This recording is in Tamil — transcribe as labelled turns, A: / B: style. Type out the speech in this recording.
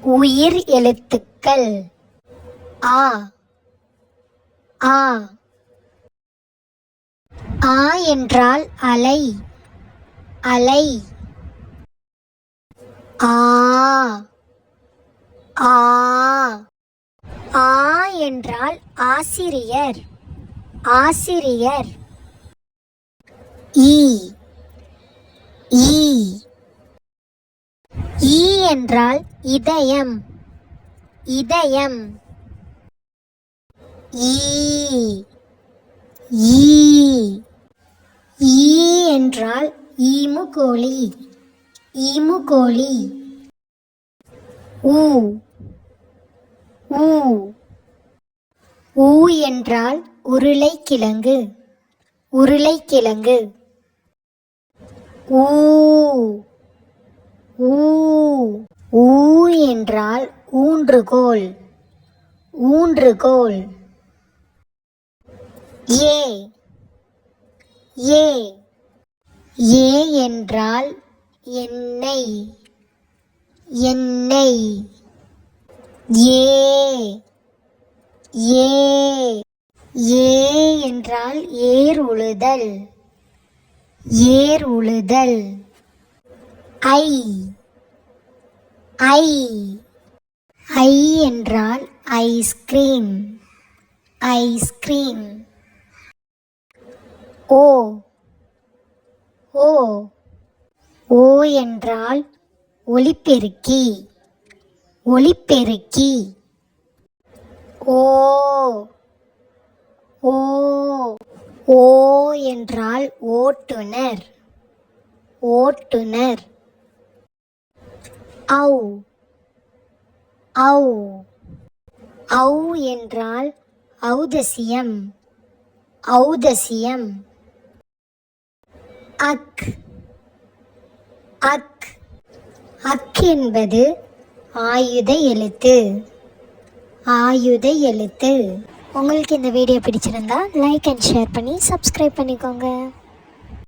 A: உயிர் எழுத்துக்கள் ஆ ஆ. ஆ என்றால் அலை அலை. ஆ ஆ. ஆ என்றால் ஆசிரியர் ஆசிரியர். ஈ ஈ. ஈ என்றால் இதயம் இதயம். ஈ ஈ. ஈ என்றால் ஈமுகோழி ஈமுகோழி. ஊ ஊ. ஊ என்றால் உருளைக்கிழங்கு உருளைக்கிழங்கு. ஊ ஊ. ஊ என்றால் ஊன்றுகோல் ஊன்றுகோல். ஏ ஏ. ஏ என்றால் எண்ணெய் எண்ணெய். ஏ ஏ. ஏ என்றால் ஏர் உழுதல் ஏர் உழுதல். ஐ ஐ. ஐ என்றால் ஐஸ்கிரீம் ஐஸ்கிரீம். ஓ ஓ. ஓ என்றால் ஒலிபெருக்கி ஒலிபெருக்கி. ஓ ஓ. ஓ என்றால் ஓட்டுநர் ஓட்டுநர். ஔ ஔ. ஔ என்றால் ஔதசியம் ஔதசியம். அக் அக். அக் என்பது ஆயுத எழுத்து ஆயுத எழுத்து. உங்களுக்கு இந்த வீடியோ பிடிச்சிருந்தா லைக் அண்ட் ஷேர் பண்ணி சப்ஸ்கிரைப் பண்ணிக்கோங்க.